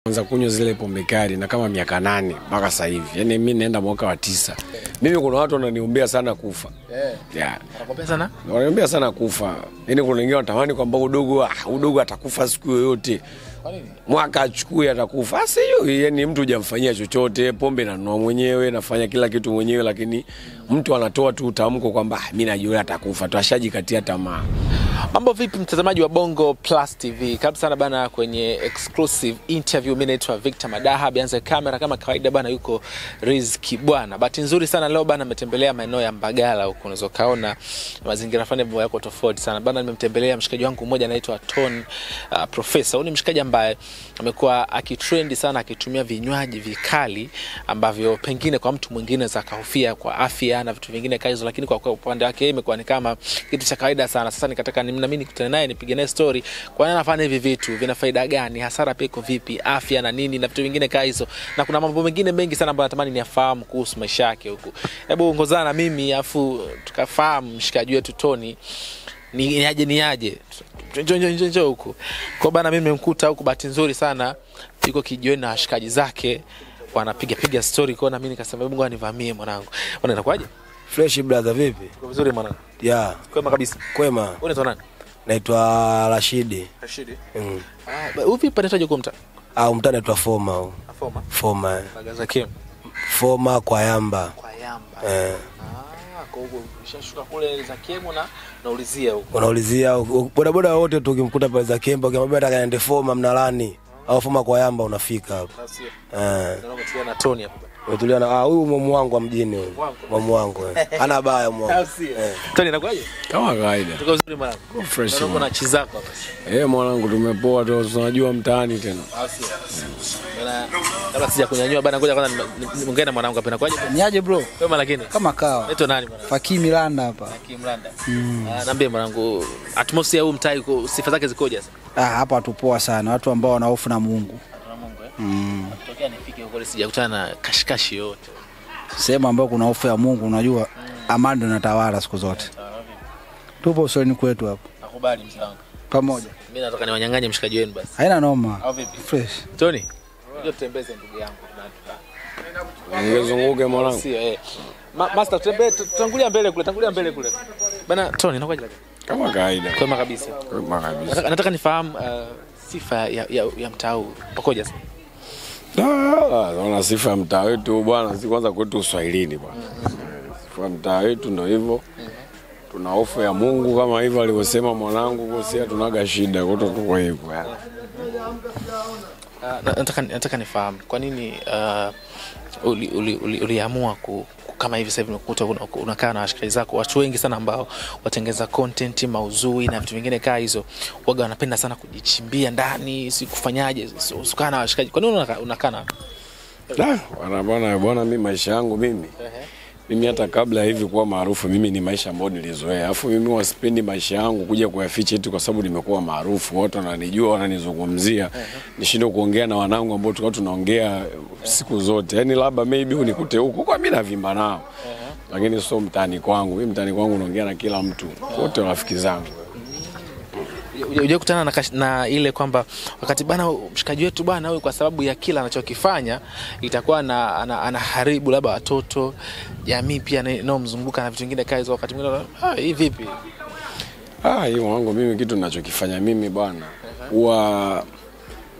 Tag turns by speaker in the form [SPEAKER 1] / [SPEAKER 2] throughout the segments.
[SPEAKER 1] Kwanza kunywa zile pombe kali na kama miaka 8 mpaka sasa hivi. Yaani mimi naenda mwaka wa 9. Mimi kuna watu wananiombea sana kufa. Yeah.
[SPEAKER 2] Wanakuombea sana?
[SPEAKER 1] Wananiombea sana kufa. Yaani kuna wengine wanatamani kwamba udogo atakufa siku yoyote.
[SPEAKER 2] Kwa nini?
[SPEAKER 1] Mwaka achukue atakufa. Sasa hiyo yaani mtu hujamfanyia chochote, pombe nanunua mwenyewe, nafanya kila kitu mwenyewe, lakini mtu anatoa tu tamko kwamba mimi najua atakufa. Tuashajikatia tamaa.
[SPEAKER 2] Mambo vipi mtazamaji wa Bongo Plus TV? Karibu sana bana kwenye exclusive interview. Mimi naitwa Victor Madaha, bianza kamera kama kawaida bana, yuko Rizki bwana. Bahati nzuri sana leo bana nimetembelea maeneo ya Mbagala huko, unaweza kaona mazingira fulani ambayo yako tofauti sana. Bana nimemtembelea mshikaji wangu mmoja anaitwa Tony Professor. Huyu ni mshikaji ambaye amekuwa akitrendi sana akitumia vinywaji vikali ambavyo pengine kwa mtu mwingine za kahofia kwa afya na vitu vingine kaizo, lakini kwa upande wake imekuwa ni kama kitu cha kawaida sana. Sasa nikataka na mimi nikutane naye nipige naye story, kwa nini anafanya hivi vitu, vina faida gani, hasara peko vipi, afya na nini na vitu vingine kaizo, na kuna mambo mengine mengi sana ambayo natamani niyafahamu kuhusu maisha yake huko. Hebu ongozana na mimi afu tukafahamu mshikaji wetu Tony ni aje njoo huko. Kwa bana mimi nimemkuta huko, bahati nzuri sana yuko kijiweni na washikaji zake wanapiga story, kwa na mimi nikasema hebu ngoja nivamie mwanangu. Bwana inakuaje?
[SPEAKER 3] Fresh brother, vipi?
[SPEAKER 2] Uko vizuri mwanangu?
[SPEAKER 3] Yeah.
[SPEAKER 2] Kwema kabisa.
[SPEAKER 3] Kwema.
[SPEAKER 2] Wewe unaitwa nani?
[SPEAKER 3] Naitwa Rashidi.
[SPEAKER 2] Rashidi. Upi panetaje kwa mta?
[SPEAKER 3] Mta naitwa Foma. Foma.
[SPEAKER 2] Bagaza Kim.
[SPEAKER 3] Foma kwa Yamba.
[SPEAKER 2] Kwa Yamba. Kwa huko ushashuka kule za Kemo na naulizia huko.
[SPEAKER 3] Unaulizia boda boda wote tukimkuta pale za Kemba, ukimwambia nataka niende Foma Mnalani au Foma kwa Yamba unafika hapo.
[SPEAKER 2] Ndio umetulia na Tony hapo.
[SPEAKER 3] Umetulia na huyu mumu wangu wa mjini. Mumu wangu. Ana baya mumu.
[SPEAKER 2] Tony inakuaje?
[SPEAKER 1] Kama kawaida.
[SPEAKER 2] Tuko vizuri mwanangu.
[SPEAKER 1] Fresh.
[SPEAKER 2] Uko na chizako hapa.
[SPEAKER 1] Mwanangu tumepoa tu, tunajua mtaani tena.
[SPEAKER 2] Bana sija kunyanyua bana, ngoja kwanza niongee na mwanangu hapa. Inakuaje?
[SPEAKER 4] Niaje bro?
[SPEAKER 2] Kama lakini
[SPEAKER 4] kama kawa.
[SPEAKER 2] Naitwa nani mwanangu?
[SPEAKER 4] Fakii Milanda hapa.
[SPEAKER 2] Fakii Milanda. Niambie mwanangu, atmosphere huu mtaa iko sifa zake zikoje sasa?
[SPEAKER 4] Hapa watu poa sana, watu ambao wana hofu na Mungu.
[SPEAKER 2] Tokea nifike huko sijakutana na kashikashi yote.
[SPEAKER 4] Sema ambao kuna hofu ya Mungu, unajua amani ndio inatawala siku zote. Tupo usoni kwetu hapo.
[SPEAKER 2] Nakubali msangu.
[SPEAKER 4] Pamoja.
[SPEAKER 2] Mimi nataka niwanyang'anye mshikaji wenu basi.
[SPEAKER 4] Haina noma.
[SPEAKER 2] Au vipi?
[SPEAKER 4] Fresh.
[SPEAKER 2] Tony, ndio tutembeze ndugu yangu.
[SPEAKER 1] Ningezunguke mwanangu.
[SPEAKER 2] Master tangulia mbele kule. Bana Tony, inakuaje lakini?
[SPEAKER 1] Kama kawaida.
[SPEAKER 2] Kwema kabisa.
[SPEAKER 1] Kwema kabisa.
[SPEAKER 2] Nataka nifahamu sifa ya mtaa huu. Pakoja sasa.
[SPEAKER 1] Wana sifa ya mtaa wetu bwana, si kwanza kwetu Uswahilini bwana. Sifa ya mtaa wetu ndio hivyo. Tuna hofu ya Mungu kama hivyo alivyosema mwanangu, kwa sisi tunaga shida kutoka kwa hivyo.
[SPEAKER 2] Nataka nifahamu kwa nini uliamua kama hivi sasa hivi umekuta unakaa na washikaji zako, watu wengi sana ambao watengeza content mauzui na vitu vingine kama hizo, waga wanapenda sana kujichimbia ndani, si kufanyaje usukana na washikaji. Kwa nini unakaa na
[SPEAKER 1] bwana mimi maisha yangu mimi hata kabla hivi kuwa maarufu, mimi ni maisha ambayo nilizoea. Alafu mimi wasipendi maisha yangu kuja kuyaficha eti kwa sababu nimekuwa maarufu, watu wananijua, wananizungumzia. Nishinde kuongea na wanangu ambao tulikuwa tunaongea siku zote. Yaani labda maybe unikute huko kwa mimi navimba nao. Lakini sio mtaani kwangu. Mimi mtaani kwangu naongea na kila mtu, wote rafiki zangu.
[SPEAKER 2] Uje kutana na ile kwamba wakati bana mshikaji wetu bana huyu kwa sababu ya kila anachokifanya itakuwa anaharibu labda watoto, jamii pia nao mzunguka na vitu vingine kaizo, wakati mwingine hii vipi?
[SPEAKER 1] Hii mwanangu, mimi kitu ninachokifanya mimi bwana huwa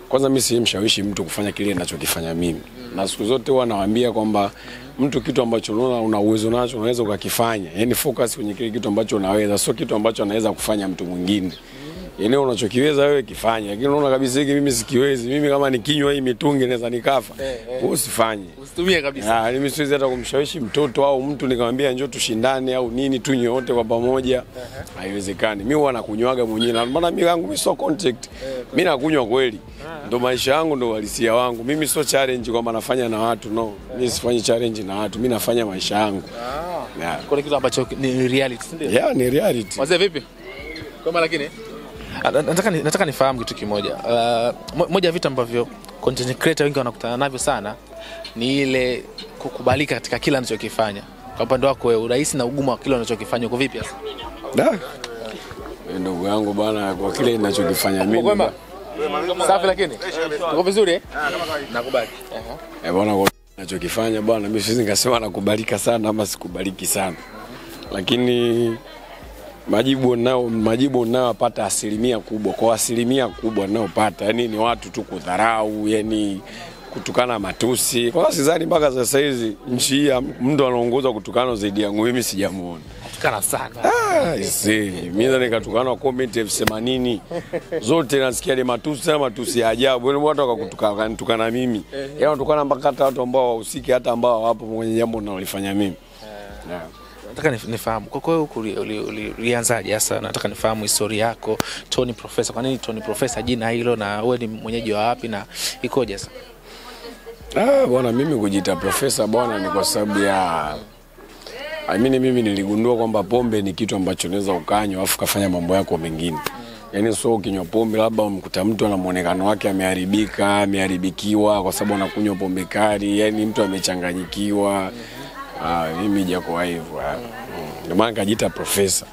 [SPEAKER 1] kwanza mimi si mshawishi mtu kufanya kile ninachokifanya mimi. Na siku zote huwa nawaambia kwamba mtu kitu ambacho unaona una uwezo nacho unaweza ukakifanya. Yaani focus kwenye kile kitu ambacho unaweza, sio kitu ambacho anaweza kufanya mtu mwingine. Yaani unachokiweza wewe kifanye. Lakini unaona kabisa hiki mimi sikiwezi. Mimi kama nikinywa hii mitungi naweza nikafa. Wewe usifanye.
[SPEAKER 2] Usitumie kabisa.
[SPEAKER 1] Mimi siwezi hata kumshawishi mtoto au mtu nikamwambia njoo tushindane au nini tunywe wote kwa pamoja. Haiwezekani. Mimi huwa nakunywaga mwenyewe. Na maana mimi yangu sio contact. Mimi nakunywa kweli. Ndio maisha yangu, ndio uhalisia wangu. Mimi sio challenge kwamba nafanya na watu, no. Mimi sifanyi challenge na watu. Mimi nafanya maisha yangu.
[SPEAKER 2] Kuna kitu ambacho ni reality, ndio?
[SPEAKER 1] Yeah, ni reality.
[SPEAKER 2] Wazee vipi? Kama lakini nataka nifahamu kitu kimoja. Moja ya vitu ambavyo content creator wengi wanakutana navyo sana ni ile kukubalika katika kila anachokifanya. Kwa upande wako wewe, urahisi na ugumu wa kile unachokifanya uko vipi sasa?
[SPEAKER 1] Ndugu yangu bana, kwa kile ninachokifanya mimi
[SPEAKER 2] Safi lakini. Uko vizuri eh? Nakubali.
[SPEAKER 1] Bwana kwa nachokifanya bwana mimi siwezi nikasema nakubalika sana ama sikubaliki sana. Lakini majibu ninayopata asilimia kubwa. Kwa asilimia kubwa ninayopata yani ni watu tu kudharau, yani kutukana matusi. Kwa sidhani mpaka sasa hizi nchi hii mtu anaongoza kutukana zaidi yangu mimi sijamuona.
[SPEAKER 2] Kutukana sana.
[SPEAKER 1] Mimi nikatukana comment 80 zote nasikia ni matusi ya ajabu. Wale watu wakakutukana mimi. Yao tukana mpaka hata watu ambao wahusiki hata ambao hawapo kwenye jambo ninalofanya mimi.
[SPEAKER 2] Nataka nifahamu kwa hiyo ulianzaje hasa? Nataka nifahamu historia yako Tony Professor. Kwa nini Tony Professor jina hilo, na wewe ni mwenyeji wa wapi na ikoje sasa?
[SPEAKER 1] Bwana mimi kujiita profesa bwana ni kwa sababu ya mimi niligundua kwamba pombe ni kitu ambacho unaweza ukanywa afu kafanya mambo yako mengine. Yaani sio ukinywa pombe labda umkuta mtu ana muonekano wake ameharibikiwa kwa sababu anakunywa pombe kali, yani mtu amechanganyikiwa. Mimi jakuwa hivyo. Ndio maana kajiita profesa.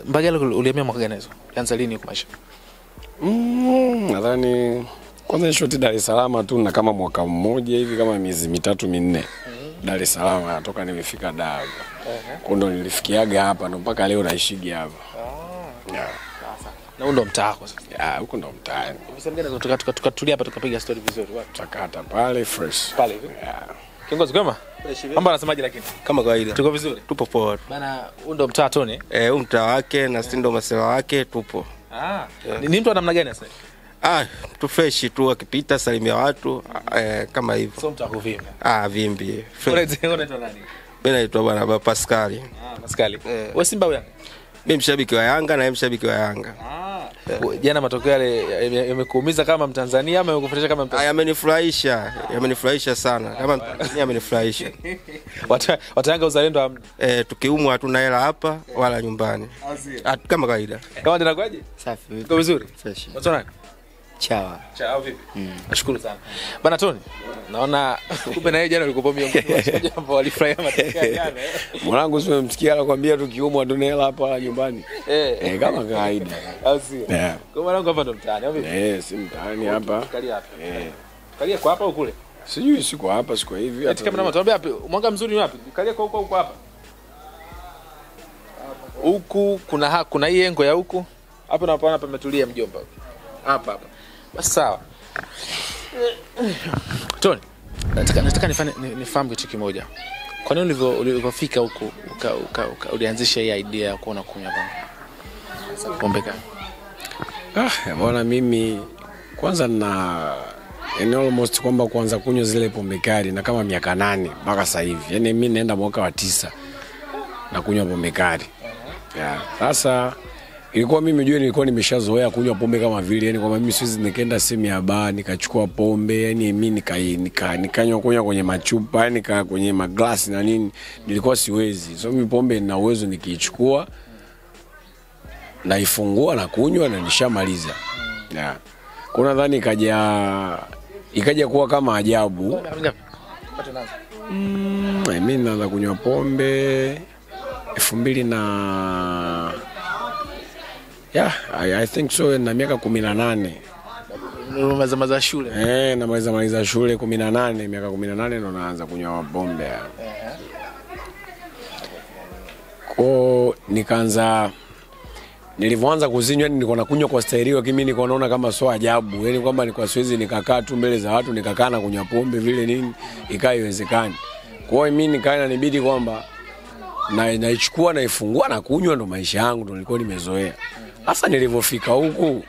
[SPEAKER 2] Mbagala ulihamia mwaka gani hizo? Ulianza lini kwa maisha?
[SPEAKER 1] Nadhani kwanza nishoti Dar es Salaam tu na kama mwaka mmoja hivi kama miezi 3-4. Dar es Salaam natoka nimefika Dar. Kwa ndo nilifikiaga hapa ndo mpaka leo naishigi hapa.
[SPEAKER 2] Na ndo mtaa wako sasa?
[SPEAKER 1] Huko ndo mtaa.
[SPEAKER 2] Sasa mgeni tukatulia hapa tukapiga story vizuri wapi?
[SPEAKER 1] Takata pale fresh.
[SPEAKER 2] Pale hivi? Kiongozi kama? Mambo anasemaje lakini?
[SPEAKER 5] Kama kawaida.
[SPEAKER 2] Tuko vizuri?
[SPEAKER 5] Tupo poa.
[SPEAKER 2] Bana ndo mtaa Tony?
[SPEAKER 5] Huu mtaa wake na sisi ndo masela wake tupo.
[SPEAKER 2] Ni mtu wa namna gani sasa?
[SPEAKER 5] Tu fresh tu akipita salimia watu kama hivyo.
[SPEAKER 2] Sio mtu akuvimba.
[SPEAKER 5] Vimbi.
[SPEAKER 2] Unaitwa nani?
[SPEAKER 5] Mimi naitwa bwana Pascal.
[SPEAKER 2] Pascal. Wewe Simba au Yanga?
[SPEAKER 5] Mimi mshabiki wa Yanga na yeye mshabiki wa Yanga.
[SPEAKER 2] Jana matokeo yale yamekuumiza kama Mtanzania ama yamekufurahisha kama Mtanzania?
[SPEAKER 5] Yamenifurahisha sana. Kama Mtanzania yamenifurahisha.
[SPEAKER 2] Watayanga uzalendo
[SPEAKER 5] tukiumwa hatuna hela hapa wala nyumbani. Kama kawaida.
[SPEAKER 2] Kama ndio kwaje?
[SPEAKER 6] Safi.
[SPEAKER 2] Uko vizuri?
[SPEAKER 6] Fresh.
[SPEAKER 2] What's nani?
[SPEAKER 6] Chawa.
[SPEAKER 2] Chawa vipi? Nashukuru sana. Bana Tony, naona kumbe na yeye jana ulikuwa miongoni mwa jambo walifurahia matokeo jana.
[SPEAKER 1] Mwanangu sio msikia anakuambia tukiumwa hatuna hela hapa wala nyumbani. Kama kawaida.
[SPEAKER 2] Au sio? Kwa mwanangu hapa ndo mtaani, au vipi?
[SPEAKER 1] Si mtaani hapa.
[SPEAKER 2] Kalia hapa. Kalia kwa hapa au kule?
[SPEAKER 1] Sijui siko hapa siko hivi.
[SPEAKER 2] Eti kama na tuambie wapi? Mwanga mzuri ni wapi? Kalia kwa huko hapa. Huku kuna hii engo ya huku. Hapo napaona pametulia mjomba. Hapa. Basi sawa. Tony, nataka nifahamu kitu kimoja. Kwa nini ulivyofika huko ulianzisha hii idea ya kuona kunywa pombe kali?
[SPEAKER 1] Bwana mimi kwanza almost kwamba kuanza kunywa zile pombe kali na kama miaka 8 mpaka sasa hivi. Yaani mimi naenda mwaka wa 9 na kunywa pombe kali. Sasa ilikuwa mimi nilikuwa nimeshazoea kunywa pombe kama vile, yani kwamba mimi siwezi nikaenda sehemu ya bar nikachukua pombe, yani mimi nikanywa kwenye machupa, yani kwenye maglasi na nini, nilikuwa siwezi. So mimi pombe nina uwezo nikiichukua naifungua na kunywa na nishamaliza. Kwa nadhani ikaja kuwa kama ajabu. Mimi naanza kunywa pombe 2000 na I think so na miaka 18.
[SPEAKER 2] Unamaliza shule?
[SPEAKER 1] Namaliza shule 18, miaka 18 ndo naanza kunywa pombe. Kwa nikaanza nilivyoanza kuzinywa nilikuwa nakunywa kwa staili hiyo, kimi nilikuwa naona kama sio ajabu, yani kwamba nilikuwa siwezi nikakaa tu mbele za watu nikakaa na kunywa pombe vile nini, ikaiwezekani. Kwa hiyo mimi nikaona inabidi kwamba naichukua naifungua na kunywa, ndo maisha yangu ndo nilikuwa nimezoea. Sasa nilivyofika huku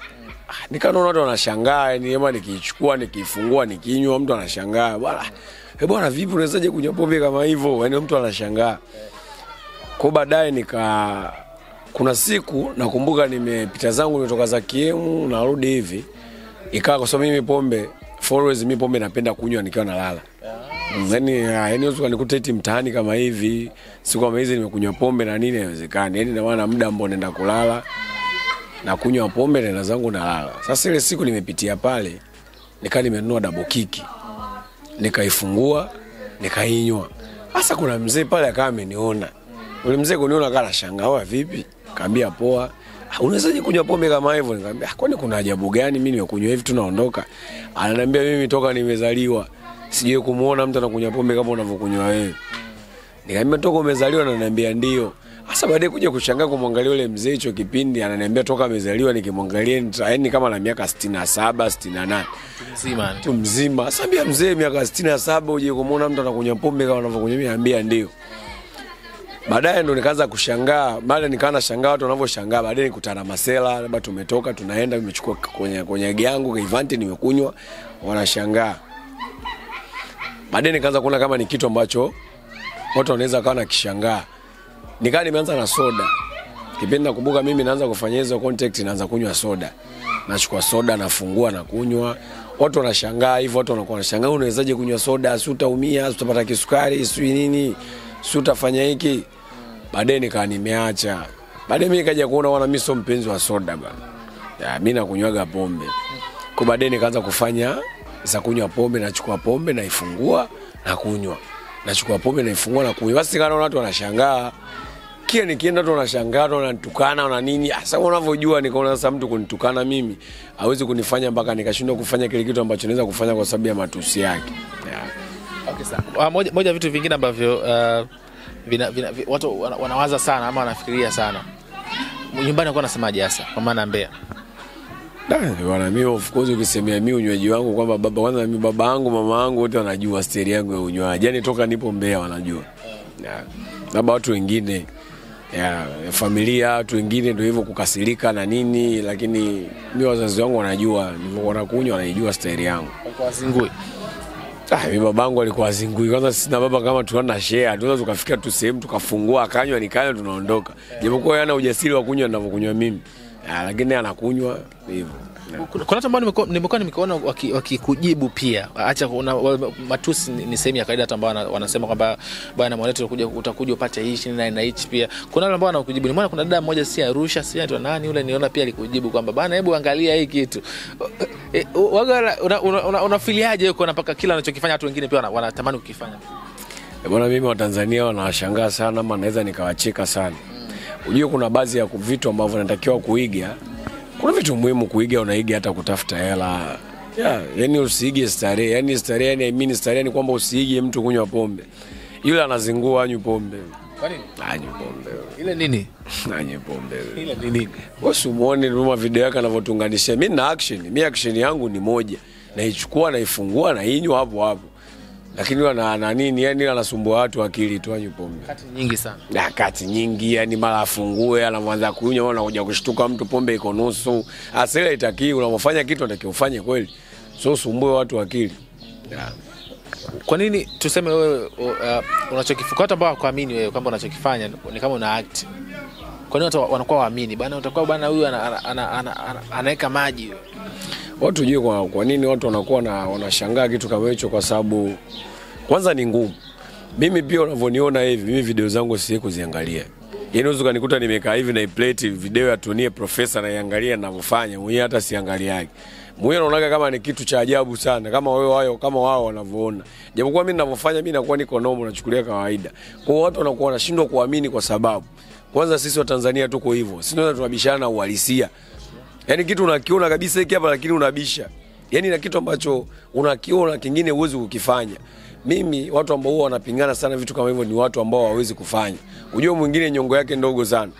[SPEAKER 1] nikaona watu wanashangaa, yani kama nikiichukua nikifungua nikinywa mtu anashangaa, bwana vipi unawezaje kunywa pombe kama hivyo, yani mtu anashangaa. Kwa baadaye kuna siku nakumbuka nimepita zangu nimetoka za Kiemu narudi hivi, ikawa kwa sababu mimi pombe always mimi pombe napenda kunywa nikiwa nalala. Yani usiku nikuta eti mtaani kama hivi siku kama hizi nimekunywa pombe na nini, haiwezekani. Yani na maana muda ambao naenda kulala na kunywa pombe na zangu nalala. Sasa ile siku nimepitia pale nikaa nimenunua double kick, nikaifungua nikainywa. Sasa kuna mzee pale akawa ameniona. Ule mzee kuniona kana shangaa, vipi? Kaambia poa. unawezaje kunywa pombe kama hivyo? Nikamwambia kwani kuna ajabu gani, mimi nimekunywa hivi tunaondoka. Ananiambia mimi toka nimezaliwa sijawahi kumuona mtu anakunywa pombe kama unavyokunywa wewe. Nikamwambia toka umezaliwa? Na ananiambia ndio. Sasa baadaye kuja kushangaa kumwangalia yule mzee hicho kipindi ananiambia toka amezaliwa, nikimwangalia yani kama na miaka 67 68
[SPEAKER 2] Mzima.
[SPEAKER 1] mtu mzima. Sasa ambia mzee miaka 67 uje kumuona mtu anakunywa pombe kama unavyokunywa mimi? Anambia ndio. Baadaye ndo nikaanza kushangaa, baada nikaanza shangaa watu wanavyoshangaa. Baadaye nikutana masela, labda tumetoka tunaenda nimechukua kwenye yangu Kaivanti nimekunywa, wanashangaa. Baadaye nikaanza kuona kama ni kitu ambacho watu wanaweza kawa na kishangaa. Nikaa nimeanza na soda. Kipindi nakumbuka mimi naanza kufanya hizo contact, naanza kunywa soda. Nachukua soda nafungua na kunywa. Watu wanashangaa hivyo, watu wanakuwa wanashangaa unawezaje kunywa soda, si utaumia, si utapata kisukari, si nini, si utafanya hiki. Baadaye nikaa nimeacha. Baadaye mimi nikaja kuona wana mimi sio mpenzi wa soda bana. Mimi nakunywaga pombe. Kwa baadaye nikaanza kufanya za kunywa pombe, nachukua pombe naifungua na kunywa. Nachukua pombe naifungua na kunywa. Basi kana watu wanashangaa. Kia nikienda tu wanashangaa, wananitukana na nini. Sasa unavyojua nikaona sasa mtu kunitukana mimi hawezi kunifanya mpaka nikashindwa kufanya kile kitu ambacho naweza kufanya kwa sababu ya matusi yake.
[SPEAKER 2] Okay, sawa. Moja vitu vingine ambavyo watu wanawaza sana ama wanafikiria sana. Nyumbani uko unasemaje hasa kwa maana Mbeya?
[SPEAKER 1] Bwana mimi of course ukisemea mimi unywaji wangu kwamba baba kwanza mimi baba yangu mama yangu wote wanajua steri yangu ya unywaji. Yaani toka nipo Mbeya wanajua. Labda watu wengine familia watu wengine ndio hivyo kukasirika na nini, lakini mimi wazazi wangu wanajua nilivyokuwa nakunywa, wanajua steri yangu.
[SPEAKER 2] Walikuwa wazingui.
[SPEAKER 1] Mimi babangu alikuwa azingui. Kwanza sina baba kama tunaona share. Tunaweza tukafika tu sehemu tukafungua akanywa nikanywa tunaondoka. Japokuwa yana ujasiri wa kunywa ninavyokunywa mimi. Lakini anakunywa hivyo.
[SPEAKER 2] Kuna watu ambao nimekuwa nimeona wakikujibu pia. Acha matusi ni sehemu ya kawaida, hata ambao wanasema kwamba bwana mwanetu utakuja upate hichi na hichi pia. Kuna wale ambao wanakujibu. Nimeona kuna dada mmoja si Arusha, si ati nani yule, niona pia alikujibu kwamba bwana hebu angalia hii kitu. Unafiliaje huko mpaka kila anachokifanya watu wengine pia wanatamani kukifanya?
[SPEAKER 1] Bwana mimi wa Tanzania wanawashangaa sana, ama naweza nikawacheka sana. Unajua kuna baadhi ya vitu ambavyo natakiwa kuiga. Kuna vitu muhimu kuiga, unaiga hata kutafuta hela. Yani usiige starehe. Yani starehe ni mimi starehe ni kwamba usiige mtu kunywa pombe. Yule anazingua anywe pombe.
[SPEAKER 2] Kwa nini?
[SPEAKER 1] Anywe pombe.
[SPEAKER 2] Ile nini?
[SPEAKER 1] Anywe pombe.
[SPEAKER 2] Ile nini?
[SPEAKER 1] Usimuone numa video yake anavyotunganisha. Mimi na action. Mimi action yangu ni moja. Naichukua naifungua na inywa hapo hapo. Lakini wana nini, yani anasumbua watu akili tu anywe pombe.
[SPEAKER 2] Kati nyingi sana.
[SPEAKER 1] Kati nyingi, yani mara afungue anaanza kunywa, unakuja kushtuka mtu pombe iko nusu. Asile itakii unapofanya kitu unatakiwa ufanye kweli. So sumbue watu akili.
[SPEAKER 2] Kwa nini tuseme wewe unachokifanya watu ambao kuamini wewe kwamba unachokifanya ni kama una act? Kwa nini watu wanakuwa waamini? Bana utakuwa bana huyu anaweka maji.
[SPEAKER 1] Watu jue kwa nini watu wanakuwa wanashangaa kitu kama hicho, kwa sababu kwanza ni ngumu. Mimi pia unavyoniona hivi, mimi video zangu siwezi kuziangalia. Yaani unaweza kunikuta nimekaa hivi na plate video ya Tunie Professor na iangalia ninavyofanya, mwenyewe hata siangalia yake. Mwenyewe naona kama ni kitu cha ajabu sana, kama wao wanavyoona. Japokuwa mimi ninavyofanya mimi nakuwa niko normal, nachukulia kawaida. Kwa hiyo watu wanakuwa wanashindwa kuamini kwa sababu kwanza sisi wa Tanzania tuko hivyo. Sisi tunaweza tunabishana uhalisia. Yaani kitu unakiona kabisa hiki hapa lakini unabisha. Yaani na kitu ambacho unakiona kingine huwezi kukifanya. Mimi watu ambao huwa wanapingana sana vitu kama hivyo ni watu ambao hawawezi kufanya. Unajua mwingine nyongo yake ndogo sana.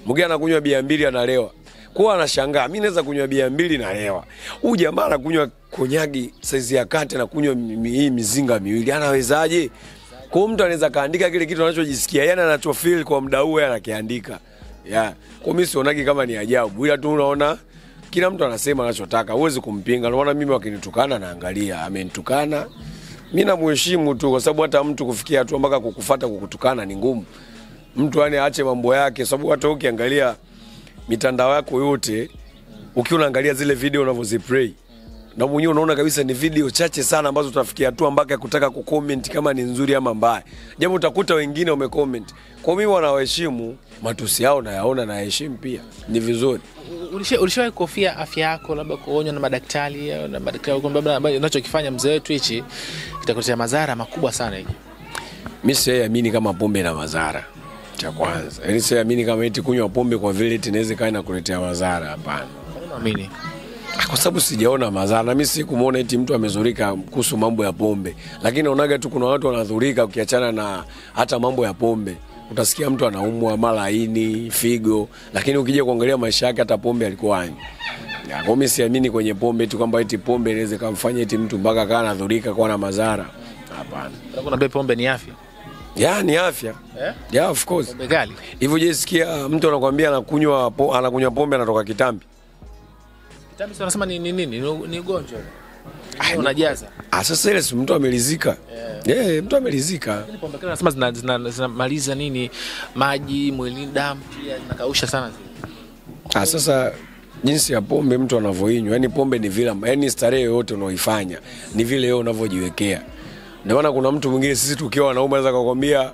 [SPEAKER 1] Mwingine anakunywa bia 2 analewa. Kwa anashangaa, mimi naweza kunywa bia 2 nalewa. Huyu jamaa anakunywa konyagi size ya kati na kunywa hii mizinga miwili. Anawezaje? Kwa mtu anaweza kaandika kile kitu anachojisikia, yani anachofeel kwa muda huo anakiandika. Kwa mimi sionagi kama ni ajabu. Ila tu unaona kila mtu anasema anachotaka, huwezi kumpinga. Unaona mimi wakinitukana naangalia, amenitukana. Mimi namheshimu tu, kwa sababu hata mtu kufikia hatua mpaka kukufuata kukutukana ni ngumu. Mtu yani aache mambo yake, sababu hata ukiangalia mitandao yako yote, ukiangalia zile video unavyoziplay, na mwenyewe unaona kabisa ni video chache sana ambazo utafikia hatua mpaka kutaka kucomment kama ni nzuri ama mbaya. Japo utakuta wengine wamecomment. Kwa mimi wanaheshimu matusi yao na yaona na heshima pia. Ni vizuri.
[SPEAKER 2] Ulishawahi kufia afya yako labda kuonywa na madaktari au na madaktari kwamba unachokifanya mzee wetu hichi kitakuletea madhara makubwa sana hiki?
[SPEAKER 1] Mimi siamini kama pombe na madhara. cha kwanza. Yaani siamini kama eti kunywa pombe kwa vile eti inaweza kaa inakuletea madhara, hapana.
[SPEAKER 2] Naamini.
[SPEAKER 1] Kwa sababu sijaona madhara. Na mimi sikumuona eti mtu amezurika kuhusu mambo ya pombe. Lakini naonaga tu kuna watu wanadhurika ukiachana na hata mambo ya pombe. Utasikia mtu anaumwa mara ini, figo, lakini ukija kuangalia maisha yake hata pombe alikuwa hanywi. Kwa mimi siamini kwenye pombe eti kwamba eti pombe inaweza kumfanya eti mtu mpaka kaa anadhurika kwa na madhara. Hapana.
[SPEAKER 2] Kuna pombe ni afya.
[SPEAKER 1] Ni afya. Yeah, of course.
[SPEAKER 2] Pombe kali.
[SPEAKER 1] Hivyo je, sikia mtu anakuambia anakunywa pombe anatoka kitambi.
[SPEAKER 2] Kitambi sio unasema ni nini? Ni ugonjwa. Unajaza.
[SPEAKER 1] Sasa ile si mtu amelizika. Mtu amelizika.
[SPEAKER 2] Lakini pombe kali unasema zinamaliza nini? Maji, mwili, damu pia zinakausha sana zile.
[SPEAKER 1] Sasa jinsi ya pombe mtu anavyoinywa, yani pombe ni vile, yani starehe yote unaoifanya ni vile wewe unavyojiwekea. Ndio maana kuna mtu mwingine sisi tukiwa wanaume anaweza kukwambia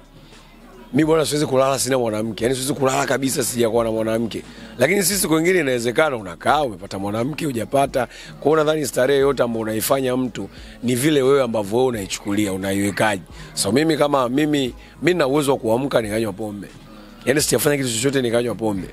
[SPEAKER 1] mimi bwana siwezi kulala sina mwanamke. Yaani siwezi kulala kabisa sijakuwa na mwanamke. Lakini sisi kwa wengine inawezekana unakaa umepata mwanamke hujapata. Kwa hiyo nadhani starehe yote ambayo unaifanya mtu ni vile wewe ambavyo wewe unaichukulia, unaiwekaje. So mimi kama mimi nina uwezo wa kuamka nikanywa pombe. Yaani sijafanya kitu chochote nikanywa pombe.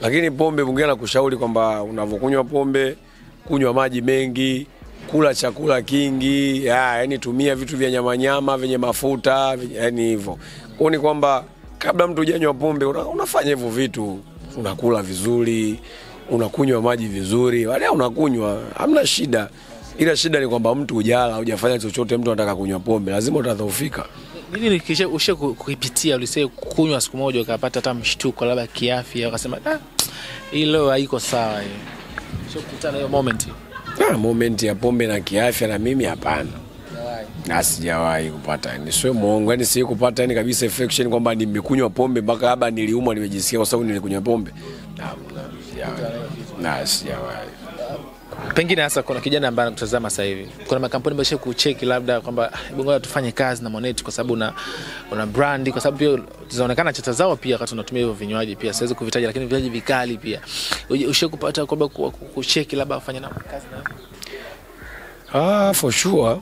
[SPEAKER 1] Lakini pombe mwingine anakushauri kwamba unavokunywa pombe, kunywa maji mengi, kula chakula kingi, yani tumia vitu vya nyama vyenye mafuta, yani hivyo. Kwa ni kwamba kabla mtu hujanywa pombe unafanya hivyo vitu, unakula vizuri, unakunywa maji vizuri, wale unakunywa, hamna shida. Ila shida ni kwamba mtu hujala, hujafanya chochote, mtu anataka kunywa pombe, lazima utadhoofika.
[SPEAKER 2] Nini ushe kuipitia ulisema kunywa siku moja ukapata hata mshtuko labda kiafya ukasema hilo haiko sawa hiyo. Sio kukutana hiyo moment.
[SPEAKER 1] Moment ya pombe na kiafya na mimi hapana. Sijawahi kupata. Ni sio muongo, yani si kupata yani kabisa affection kwamba nimekunywa pombe mpaka labda niliumwa nimejisikia kwa sababu nilikunywa pombe. Sijawahi.
[SPEAKER 2] Pengine hasa kuna kijana ambaye anakutazama sasa hivi. Kuna makampuni ambayo kucheki labda kwamba ngoja tufanye kazi na Monet kwa sababu una brand, kwa sababu pia zinaonekana chata zao pia wakati unatumia hivyo vinywaji pia siwezi kuvitaja, lakini vinywaji vikali pia. Ushakupata kwamba kucheki labda afanye na kazi na
[SPEAKER 1] for sure.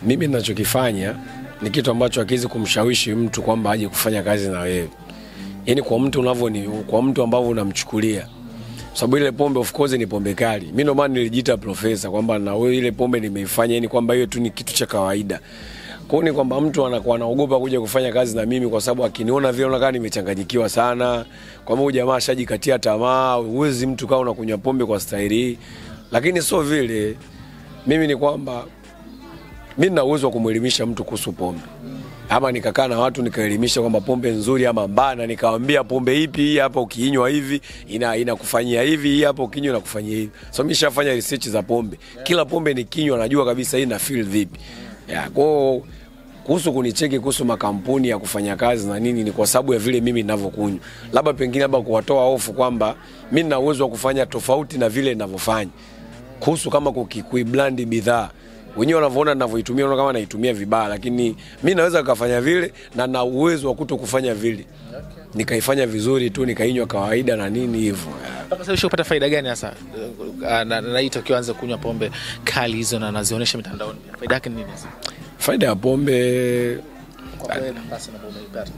[SPEAKER 1] Mimi ninachokifanya ni kitu ambacho hakiwezi kumshawishi mtu kwamba aje kufanya kazi na wewe. Yaani kwa mtu ambao unamchukulia. Sababu ile pombe of course ni pombe kali. Mimi ndo maana nilijiita profesa kwamba na wewe ile pombe nimeifanya yani kwamba hiyo tu ni kitu cha kawaida. Kwa hiyo ni kwamba mtu anakuwa anaogopa kuja kufanya kazi na mimi kwa sababu akiniona vile anaona kama nimechanganyikiwa sana. Kwa sababu jamaa ashajikatia tamaa, uwezi mtu kama unakunywa pombe kwa staili. Lakini sio vile. Mimi ni kwamba mimi nina uwezo wa kumwelimisha mtu kuhusu pombe. Ama nikakaa na watu nikaelimisha kwamba pombe nzuri ama mbaya, na nikawaambia pombe ipi hii hapa ukiinywa hivi inakufanyia hivi, hii hapa ukinywa inakufanyia hivi. So mimi nishafanya research za pombe. Kila pombe nikinywa najua kabisa hii na feel vipi. Kwa kuhusu kunicheki kuhusu makampuni ya kufanya kazi na nini ni kwa sababu ya vile mimi ninavyokunywa. Labda pengine labda kuwatoa hofu kwamba mimi nina uwezo wa kufanya tofauti na vile ninavyofanya. Kuhusu kama kuiblandi bidhaa. Wenyewe wanavyoona ninavyoitumia unaona kama naitumia vibaya, lakini mimi naweza kufanya vile na na uwezo wa kutokufanya vile. Nikaifanya vizuri tu, nikainywa kawaida na nini hivyo.
[SPEAKER 2] Sasa ushapata faida gani hasa na hii ukianza kunywa pombe kali hizo na nazionyesha mitandaoni? Faida yake ni nini sasa?
[SPEAKER 1] Faida ya pombe
[SPEAKER 2] kwa kweli nafasi na pombe ipata.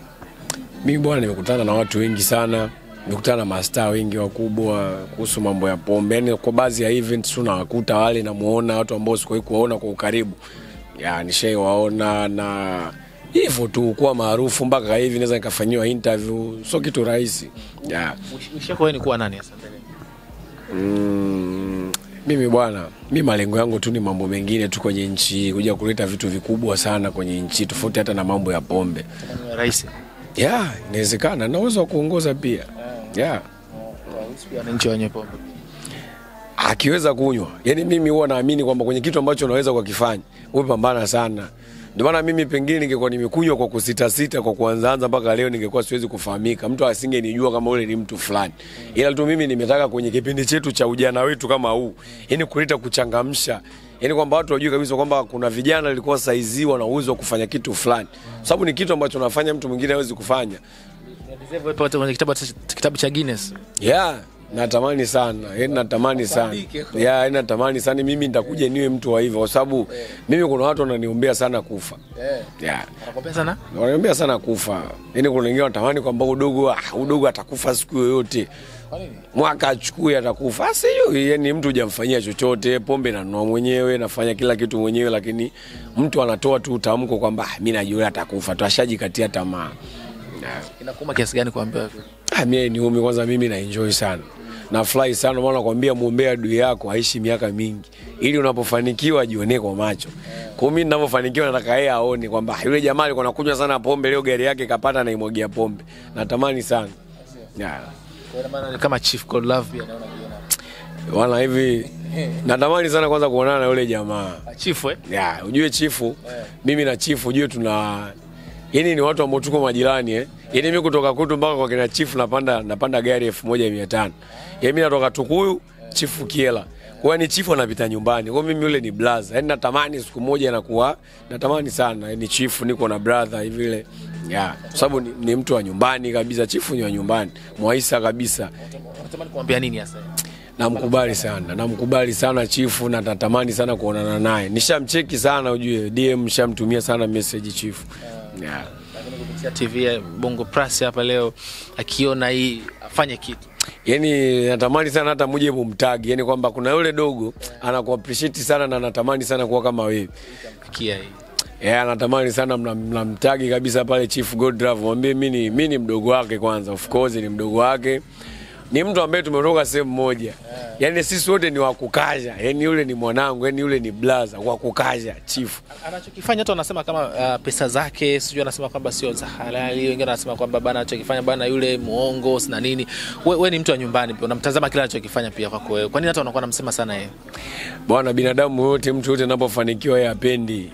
[SPEAKER 1] Mimi bwana nimekutana na watu wengi sana. Nimekutana na mastaa wengi wakubwa kuhusu mambo ya pombe. Yaani kwa baadhi ya events tunawakuta wale namuona watu ambao sikuwahi kuwaona kwa ukaribu. Nishaiwaona na hivyo tu kuwa maarufu mpaka hivi naweza nikafanywa interview. Sio kitu rahisi.
[SPEAKER 2] Ushakuwa ni kuwa nani sasa mbele?
[SPEAKER 1] Mimi bwana, mimi malengo yangu tu ni mambo mengine tu kwenye nchi, kuja kuleta vitu vikubwa sana kwenye nchi tofauti hata na mambo ya pombe.
[SPEAKER 2] Rais.
[SPEAKER 1] Inawezekana na uwezo wa kuongoza pia.
[SPEAKER 2] Wananchi wenye pombe.
[SPEAKER 1] Akiweza kunywa. Yaani mimi huwa naamini kwamba kwenye kitu ambacho unaweza kukifanya, wewe pambana sana. Ndio maana mimi pengine ningekuwa nimekunywa kwa kusita kwa kuanza mpaka leo ningekuwa siwezi kufahamika. Mtu asingenijua kama yule ni mtu fulani. Ila tu mimi nimetaka kwenye kipindi chetu cha ujana wetu kama huu, yaani kuleta kuchangamsha. Yaani kwamba watu wajue kabisa kwamba kuna vijana walikuwa saiziwa na uwezo wa kufanya kitu fulani. Sababu ni kitu ambacho unafanya mtu mwingine hawezi kufanya.
[SPEAKER 2] Deserve hapo kwenye kitabu cha Guinness.
[SPEAKER 1] Natamani sana, natamani sana. Natamani sana mimi nitakuja niwe mtu wa hivyo kwa sababu mimi kuna watu wananiombea sana kufa.
[SPEAKER 2] Wanakuombea sana?
[SPEAKER 1] Wananiombea sana kufa. Kuna wengine wanatamani kwamba udogo atakufa siku yoyote.
[SPEAKER 2] Kwa nini?
[SPEAKER 1] Mwaka achukue atakufa. Sio, mtu hujamfanyia chochote, pombe nanunua mwenyewe, nafanya kila kitu mwenyewe, lakini mtu anatoa tu tamko kwamba mimi najua atakufa. Tuashajikatia tamaa.
[SPEAKER 2] Inakuuma kiasi gani kuambiwa hivyo?
[SPEAKER 1] Mimi niume kwanza, mimi na enjoy sana. Na fly sana, maana nakwambia muombea adui yako aishi miaka mingi ili unapofanikiwa jione kwa macho. Kwa mimi ninapofanikiwa nataka yeye aone kwamba yule jamaa alikuwa anakunywa sana pombe, leo gari yake kapata na imwagia pombe. Natamani sana.
[SPEAKER 2] Kwa maana kama Chief Godlove pia naona
[SPEAKER 1] wana hivi natamani sana kwanza kuonana na yule jamaa.
[SPEAKER 2] Chief
[SPEAKER 1] ujue Chief, mimi na Chief ujue tuna ni watu ambao tuko majirani mimi kutoka kwetu mpaka kwa kina Chief napanda gari 1500. Mimi natoka Tukuyu Chief Kiela. Kwa ni Chief anapita nyumbani. Kwa mimi yule ni brother. Natamani siku moja natamani sana Chief niko na brother hivi vile. Kwa sababu ni mtu wa nyumbani kabisa. Chief ni wa nyumbani. Mwaisa kabisa.
[SPEAKER 2] Unatamani kuambia nini hasa?
[SPEAKER 1] Namkubali sana Chief na natamani sana kuonana naye. Nishamcheki sana ujue, DM nishamtumia sana message Chief.
[SPEAKER 2] Lakini kupitia TV ya Bongo Plus hapa leo akiona hii afanye kitu.
[SPEAKER 1] Natamani sana hata muje mumtag, kwamba kuna yule dogo anakuappreciate sana na natamani sana kuwa kama wewe.
[SPEAKER 2] Fikia hii.
[SPEAKER 1] Natamani sana mnamtagi kabisa pale Chief Godlove, mwambie mimi ni mdogo wake kwanza, of course ni mdogo wake. Ni mtu ambaye tumetoka sehemu moja. Sisi wote ni wakukaja. Yule ni mwanangu, yule ni blaza wakukaja Chief.
[SPEAKER 2] Anachokifanya watu wanasema kama pesa zake, sijui anasema kwamba sio za halali, wengine wanasema kwamba bana anachokifanya bana yule muongo na nini. Wewe ni mtu wa nyumbani pia, unamtazama kila anachokifanya pia kwako wewe. Kwa nini watu wanakuwa wanamsema sana yeye?
[SPEAKER 1] Bwana, binadamu wote, mtu yote anapofanikiwa yeye apendi.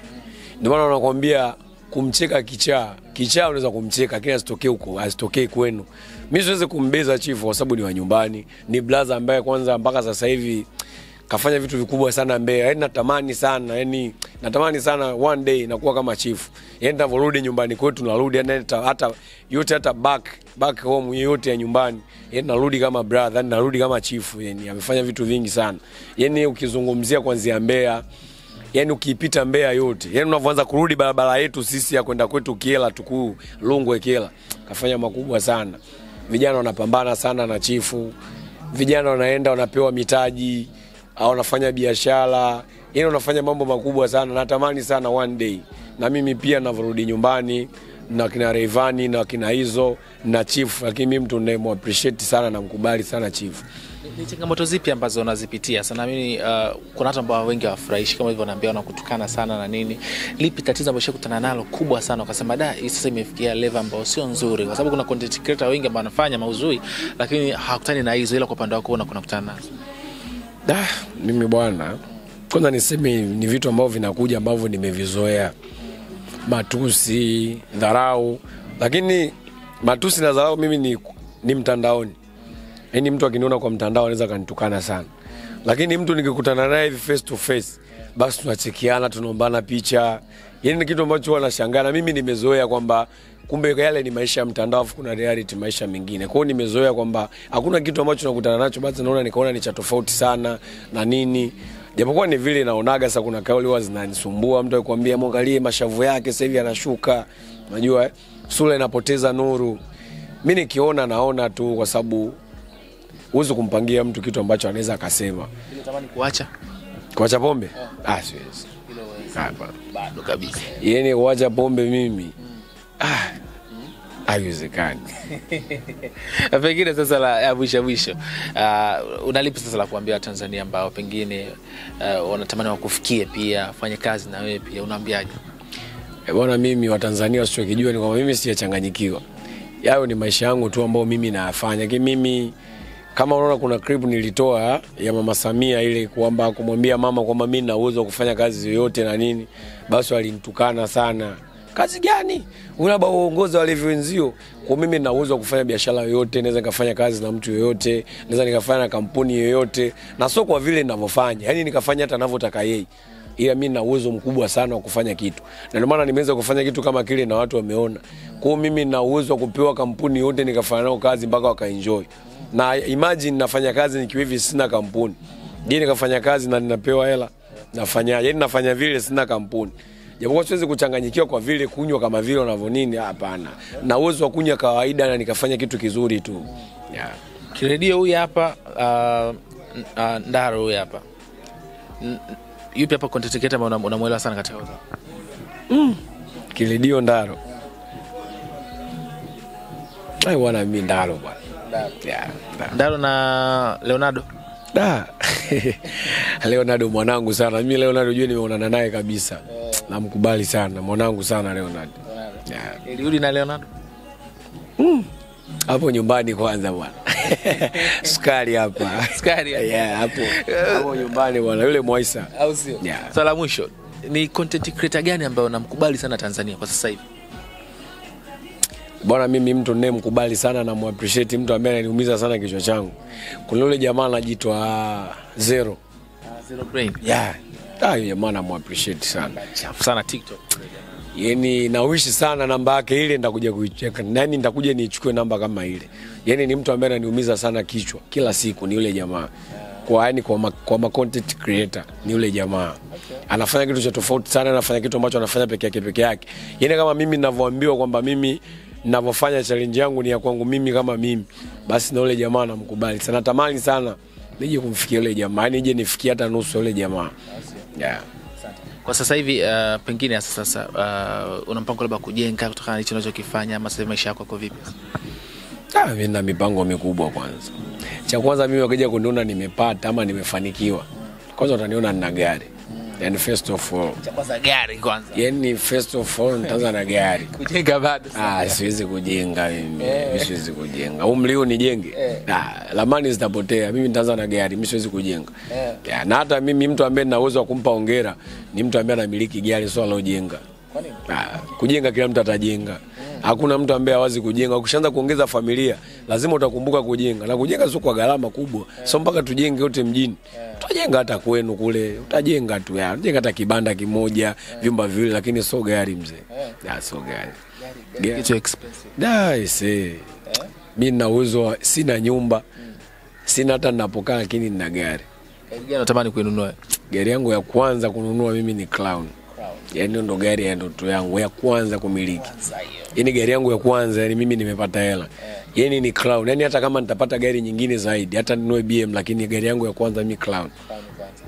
[SPEAKER 1] Ndio maana wanakuambia kumcheka kichaa unaweza kumcheka, lakini asitokee kwenu. Mimi siwezi kumbeza Chief kwa sababu ni wa nyumbani, ni blaza ambaye kwanza mpaka sasa hivi kafanya vitu vikubwa sana Mbeya. Natamani sana one day nakuwa kama Chief. Nitavorudi nyumbani kwetu narudi hata back home yote ya nyumbani. Narudi kama brother, narudi kama Chief. Amefanya vitu vingi sana. Ukizungumzia kuanzia Mbeya, ukipita Mbeya yote, unavyoanza kurudi barabara yetu sisi ya kwenda kwetu Kiela, Tukuyu, Lungwe, Kiela, kafanya makubwa sana. Vijana wanapambana sana na Chief. Vijana wanaenda wanapewa mitaji, au wanafanya biashara, wanafanya mambo makubwa sana. Natamani sana one day na mimi pia navorudi nyumbani na kina Rayvanny na kina hizo na Chief, lakini mimi mtu appreciate sana na mkubali sana Chief.
[SPEAKER 2] Ni changamoto zipi ambazo unazipitia? Sana mimi kuna watu ambao wengi hawafurahishi kama hivyo, wanaambia wanakutukana sana na nini. Lipi tatizo ambalo unakutana nalo kubwa sana ukasema hii sasa imefikia level ambayo sio nzuri? Kwa sababu kuna content creator wengi ambao wanafanya mauzui lakini hawakutani na hizo, ila kwa upande wako unakutana nazo.
[SPEAKER 1] Mimi bwana, kwanza niseme ni vitu ambavyo vinakuja ambavyo nimevizoea. Matusi, dharau. Lakini matusi na dharau mimi ni mtandaoni. Mtu akiniona kwa mtandao anaweza kanitukana sana. Lakini mtu nikikutana naye face to face, basi tunachekiana, tunaombana picha. Ni kitu ambacho wanashangaa. Mimi nimezoea kwamba kumbe yale ni maisha ya mtandao, afu kuna reality maisha mengine. Kwa hiyo nimezoea kwamba hakuna kitu ambacho nakutana nacho basi nikaona ni cha tofauti sana na nini. Japokuwa ni vile naonaga sasa kuna kauli huwa zinanisumbua, mtu akikwambia mwangalie mashavu yake sasa hivi yanashuka. Unajua sura inapoteza nuru. Mimi nikiona naona tu, kwa sababu uweze kumpangia mtu kitu ambacho anaweza akasema.
[SPEAKER 2] Unatamani
[SPEAKER 1] kuacha pombe? Siwezi.
[SPEAKER 2] Bado kabisa.
[SPEAKER 1] Kuacha pombe mimi haiwezekani.
[SPEAKER 2] Pengine sasa la mwisho. Unalipi sasa la kuambia Tanzania ambao pengine wanatamani wakufikie pia, afanye kazi na wewe pia, unaambiaje?
[SPEAKER 1] Bwana, mimi wa Tanzania wasichokijua ni kwamba mimi sijachanganyikiwa. Yao ni maisha yangu tu ambao mimi nayafanya. Lakini mimi kama unaona kuna clip nilitoa ya Mama Samia ile kwamba kumwambia mama kwamba mimi na uwezo wa kufanya kazi yoyote na nini, basi alinitukana sana. Kazi gani? Unaba uongozi wale wenzio. Kwa mimi nina uwezo wa kufanya biashara yoyote, naweza nikafanya kazi na mtu yoyote, naweza nikafanya na kampuni yoyote, na sio kwa vile ninavyofanya. Nikafanya hata ninavyotaka yeye. ila mimi nina uwezo mkubwa sana wa kufanya kitu, na ndio maana nimeweza kufanya kitu kama kile na watu wameona. Kwa hiyo mimi nina uwezo wa kupewa kampuni yote nikafanya nao kazi mpaka wakaenjoy. Na imagine nafanya kazi nikiwa hivi sina kampuni, je, nikafanya kazi na ninapewa hela? Nafanya vile sina kampuni. Japokuwa siwezi kuchanganyikiwa kwa vile kunywa kama vile unavyo nini, hapana. Na uwezo wa kunywa kawaida na nikafanya kitu kizuri tu. Yeah.
[SPEAKER 2] Kiredio huyu hapa Ndaro huyu hapa. Yupi hapa content creator ambao unamuelewa sana katika hoza?
[SPEAKER 1] Kiredio Ndaro. Ai wana mimi Ndaro bwana. Yeah.
[SPEAKER 2] Ndaro na Leonardo.
[SPEAKER 1] Leonardo mwanangu sana. Mimi Leonardo jua nimeonana naye kabisa. Namkubali sana, mwanangu sana Leonardo.
[SPEAKER 2] Yeah. Eliudi na Leonardo.
[SPEAKER 1] Hapo nyumbani kwanza bwana. Sukari hapa.
[SPEAKER 2] Sukari.
[SPEAKER 1] Yeah, hapo nyumbani bwana, yule Moisa.
[SPEAKER 2] Au sio?
[SPEAKER 1] Yeah.
[SPEAKER 2] Swala mwisho, ni content creator gani ambaye unamkubali sana Tanzania kwa sasa hivi?
[SPEAKER 1] Bwana mimi mtu ninayemkubali sana na muappreciate, mtu ambaye ananiumiza sana kichwa changu. Kuna yule jamaa anajiitwa Zero.
[SPEAKER 2] Zero Brain.
[SPEAKER 1] Yeah. Yule jamaa namuappreciate sana.
[SPEAKER 2] Chafu sana TikTok.
[SPEAKER 1] Yaani nawishi sana namba yake ile nitakuja kuicheka. Nani nitakuja nichukue namba kama ile. Yaani ni mtu ambaye ananiumiza sana kichwa kila siku, ni yule jamaa. Kwa content creator ni yule jamaa. Okay. Anafanya kitu cha tofauti sana, anafanya kitu ambacho anafanya peke yake. Yaani kama mimi ninavyoambiwa kwamba mimi ninavyofanya challenge yangu ni ya kwangu mimi kama mimi, basi na yule jamaa namkubali sana. Natamani sana nije kumfikia yule jamaa, nije nifikie hata nusu yule jamaa. Yeah.
[SPEAKER 2] Kwa sasa hivi pengine sasa una mpango labda kujenga kutokana na hicho unachokifanya, ama sasa maisha yako yako vipi?
[SPEAKER 1] Mimi nina mipango mikubwa kwanza. Cha kwanza mimi wakija kuniona nimepata ama nimefanikiwa, kwanza utaniona nina gari. Yani first of all.
[SPEAKER 2] Cha kwanza gari kwanza.
[SPEAKER 1] Yani first of all nitaanza na gari.
[SPEAKER 2] Kujenga bado sana.
[SPEAKER 1] Siwezi kujenga mimi. Mimi siwezi kujenga. Umri huu nijenge? Lamani zitapotea. Mimi nitaanza na gari, mimi siwezi kujenga. Na hata mimi mtu ambaye nina uwezo wa kumpa hongera ni mtu ambaye anamiliki gari, sio alojenga.
[SPEAKER 2] Kwa nini?
[SPEAKER 1] Kujenga kila mtu atajenga. Hakuna mtu ambaye hawazi kujenga. Ukishaanza kuongeza familia, lazima utakumbuka kujenga. Na kujenga sio kwa gharama kubwa. Sio mpaka tujenge yote mjini. Utajenga hata kwenu kule. Utajenga tu ya. Utajenga hata kibanda kimoja, vyumba viwili, lakini sio gari mzee. Sio gari.
[SPEAKER 2] Gari too expensive.
[SPEAKER 1] Mimi nina uwezo, sina nyumba. Sina hata ninapokaa, lakini nina gari.
[SPEAKER 2] Gari gani unatamani kuinunua?
[SPEAKER 1] Gari yangu ya kwanza kununua mimi ni Crown. Yaani ndo gari ya ndoto yangu ya kwanza kumiliki. Yaani gari yangu ya kwanza, yani mimi nimepata hela. Yaani ni Crown. Yaani hata kama nitapata gari nyingine zaidi, hata ninunue BM, lakini gari yangu ya kwanza mimi Crown.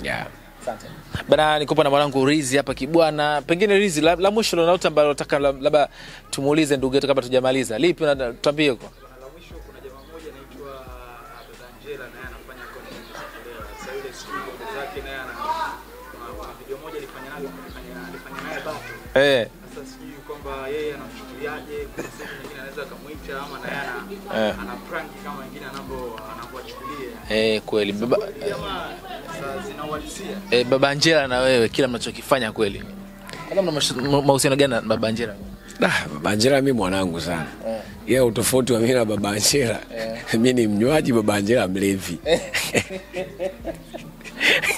[SPEAKER 1] Yeah.
[SPEAKER 2] Asante. Bana, nikopa na mwanangu Rizi hapa Kibwana. Pengine Rizi la mwisho lolote ambalo nataka labda tumuulize ndugu yetu kabla tujamaliza. Lipi unatuambie huko?
[SPEAKER 6] La mwisho kuna jamaa mmoja anaitwa Angela, naye anafanya content leo. Sasa ile studio zake naye ana video moja alifanya naye battle. Sasa sijui kwamba yeye anamchukuliaje, kuna sehemu nyingine anaweza kumuita ama naye ana prank kama wengine anavyowachukulia.
[SPEAKER 2] Kweli baba.
[SPEAKER 6] Jamaa sasa zinawalisia.
[SPEAKER 2] Baba Angela na wewe kila mnachokifanya kweli. Kama mna mahusiano gani na Baba Angela?
[SPEAKER 1] Baba Angela mimi mwanangu sana. Yeye utofauti wa mimi na Baba Angela. Mimi ni mnywaji, Baba Angela mlevi.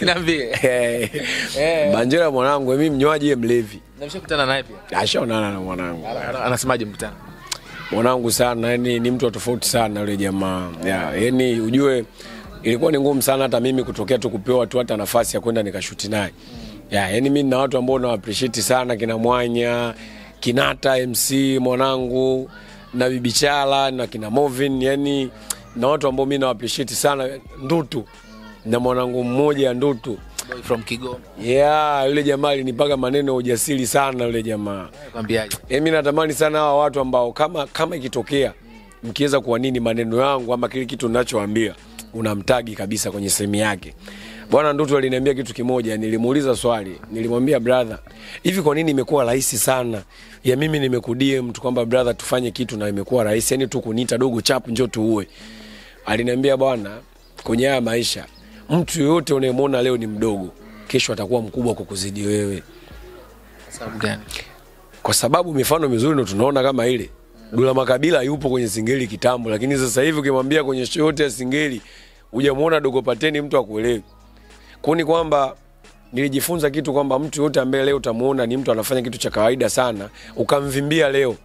[SPEAKER 2] Niambie.
[SPEAKER 1] Baba Angela mwanangu, mimi mnywaji, yeye mlevi.
[SPEAKER 2] Nimeshakutana naye pia.
[SPEAKER 1] Ashaonana na mwanangu.
[SPEAKER 2] Anasemaje mkutano?
[SPEAKER 1] Mwanangu sana, yani ni mtu tofauti sana yule jamaa. Yani ujue ilikuwa ni ngumu sana hata mimi kutokea tu kupewa tu hata nafasi ya kwenda nikashuti naye. Yani mimi na watu ambao na appreciate sana, kina Mwanya, Kinata MC mwanangu, na Bibi Chala na kina Movin, yani na watu ambao mimi na appreciate sana. Ndutu na mwanangu mmoja Ndutu
[SPEAKER 2] from Kigoma.
[SPEAKER 1] Yule jamaa alinipaga maneno ya ujasiri sana yule jamaa.
[SPEAKER 2] Nakwambiaje?
[SPEAKER 1] Mimi natamani sana hawa watu ambao kama ikitokea mkiweza kuwa nini maneno yangu ama kile kitu ninachoambia unamtagi kabisa kwenye sehemu yake. Bwana Ndutu aliniambia kitu kimoja, nilimuuliza swali, nilimwambia brother, hivi kwa nini imekuwa rahisi sana ya mimi nimekudie mtu kwamba brother tufanye kitu na imekuwa rahisi, yani tu kuniita dogo chap njoo tuue. Aliniambia bwana, kwenye haya maisha mtu yote unayemwona leo ni mdogo, kesho atakuwa mkubwa kukuzidi wewe.
[SPEAKER 2] Sababu gani?
[SPEAKER 1] Kwa sababu mifano mizuri ndio tunaona kama ile. Dula Makabila yupo kwenye singeli kitambo, lakini sasa hivi ukimwambia kwenye show yote ya singeli hujamuona Dogo Pateni mtu akuelewi. Kwani kwamba nilijifunza kitu kwamba mtu yote ambaye leo utamuona ni mtu anafanya kitu cha kawaida sana, ukamvimbia leo,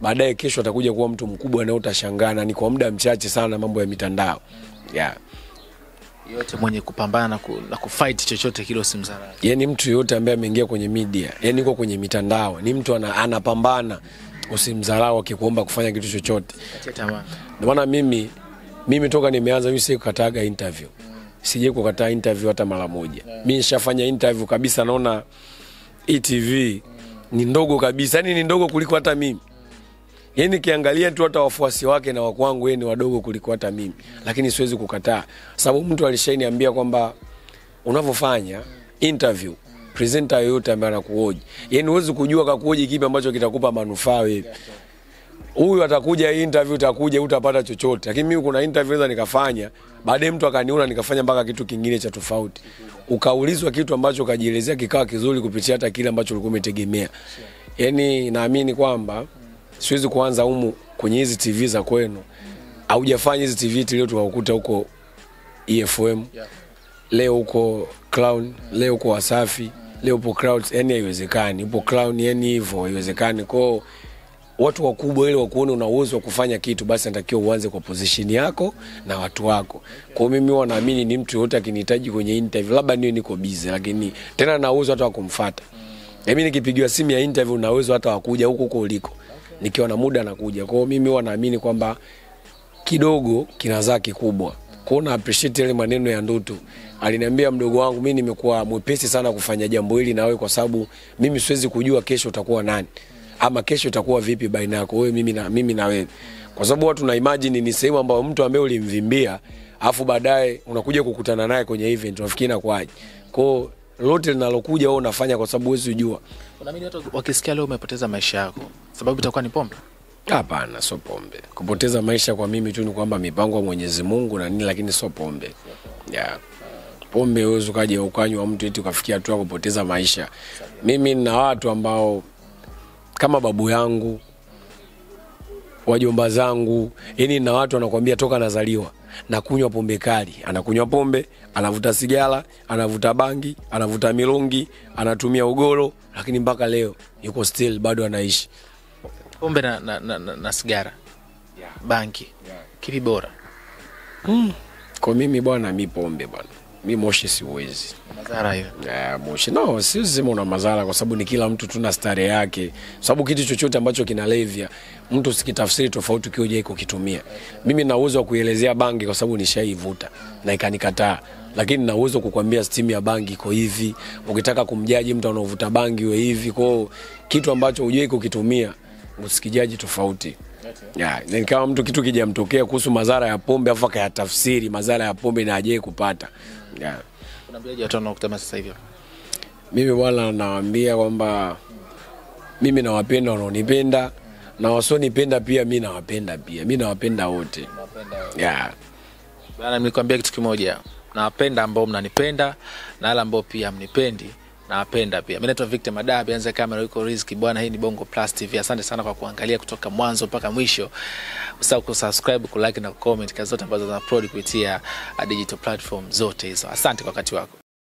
[SPEAKER 1] baadaye kesho atakuja kuwa mtu mkubwa na utashangaa, na ni kwa muda mchache sana mambo ya mitandao.
[SPEAKER 2] Yote mwenye kupambana na kufight chochote kile usimdharau.
[SPEAKER 1] Yaani mtu yote ambaye ameingia kwenye media, yani yuko kwenye mitandao, ni mtu anapambana, usimdharau akikuomba kufanya kitu chochote. Ndio maana mimi toka nimeanza mimi sije kukataga interview. Sije kukataa interview hata mara moja. Mimi nishafanya interview kabisa, naona ETV ni ndogo kabisa, yani ni ndogo kuliko hata mimi. Yaani kiangalia tu hata wafuasi wake na wakwangu yeye ni wadogo kuliko hata mimi, lakini siwezi kukataa sababu mtu alishaniambia kwamba unavyofanya interview presenter yote ambaye anakuhoji, yaani huwezi kujua kakuhoji kipi ambacho kitakupa manufaa wewe. Huyu atakuja interview utakuja utapata chochote, lakini mimi kuna interview za nikafanya baadaye mtu akaniona nikafanya mpaka kitu kingine cha tofauti, ukaulizwa kitu ambacho kajielezea kikawa kizuri kupitia hata kile ambacho ulikuwa umetegemea. Yaani naamini kwamba siwezi kuanza humu kwenye hizi TV za kwenu. Haujafanya hizi TV leo tukakukuta huko EFM. Leo huko Clown, leo huko Wasafi, leo upo Crowds, yani haiwezekani. Upo Clown yani hivyo haiwezekani. Kwa watu wakubwa ile wakuone una uwezo wa kufanya kitu, basi natakiwa uanze kwa position yako na watu wako. Kwa mimi huwa naamini ni mtu yote akinihitaji kwenye interview, labda niwe niko busy, lakini tena na uwezo hata wa kumfuata. Mimi nikipigiwa simu ya interview na uwezo hata wa kuja huko uliko. Nikiwa na muda nakuja. Kwa mimi huwa naamini kwamba kidogo kinazaa kikubwa. Kwa na appreciate ile maneno ya Ndoto. Aliniambia mdogo wangu, mimi nimekuwa mwepesi sana kufanya jambo hili na wewe, kwa sababu mimi siwezi kujua kesho utakuwa nani ama kesho itakuwa vipi baina yako wewe mimi na wewe. Kwa sababu watu na imagine ni sehemu ambayo mtu ambaye ulimvimbia afu baadaye unakuja kukutana naye kwenye event, unafikiri na kwaje. Kwa lote linalokuja wewe unafanya kwa sababu huwezi kujua.
[SPEAKER 2] Unaamini watu wakisikia leo umepoteza maisha yako sababu itakuwa ni pombe?
[SPEAKER 1] Hapana, sio pombe. Kupoteza maisha kwa mimi tu ni kwamba mipango ya Mwenyezi Mungu na nini, lakini sio pombe. Pombe uwezo kaje ukanywa mtu eti ukafikia tu kupoteza maisha. Mimi na watu ambao kama babu yangu, wajomba zangu, yani na watu wanakuambia toka nazaliwa na kunywa pombe kali. Anakunywa pombe, anavuta sigara, anavuta bangi, anavuta milungi, anatumia ugoro, lakini mpaka leo yuko still bado anaishi.
[SPEAKER 2] Pombe na sigara. Bangi. Kipi bora?
[SPEAKER 1] Kwa mimi bwana, mimi pombe bwana. Mimi moshi siwezi.
[SPEAKER 2] Madhara hiyo.
[SPEAKER 1] Moshi no, si sema una madhara, kwa sababu ni kila mtu tuna stare yake. Sababu kitu chochote ambacho kinalevya, mtu usikitafsiri tofauti kioje iko kitumia. Mimi na uwezo wa kuelezea bangi kwa sababu nishaivuta na ikanikataa. Lakini na uwezo kukuambia steam ya bangi iko hivi. Ukitaka kumjaji mtu anaovuta bangi iwe hivi. Kwa kitu ambacho hujui iko kitumia, usikijaji tofauti. Ni kama mtu kitu kijamtokea kuhusu madhara ya pombe afa kaya tafsiri madhara ya pombe na aje kupata.
[SPEAKER 2] Unaambiaje watu wanaokutama sasa hivi?
[SPEAKER 1] Mimi bwana nawaambia kwamba mimi nawapenda wanaonipenda na wasonipenda pia mimi nawapenda pia. Mimi nawapenda wote.
[SPEAKER 2] Bwana nilikwambia kitu kimoja. Nawapenda ambao mnanipenda na wale ambao pia mnipendi nawapenda pia. Mimi naitwa Victor Madaha, Bianza Kamera yuko Rizki bwana. Hii ni Bongo Plus TV. Asante sana kwa kuangalia kutoka mwanzo mpaka mwisho. Usisahau kusubscribe, kulike na comment kazi zote ambazo na upload kupitia digital platform zote hizo. Asante kwa wakati wako.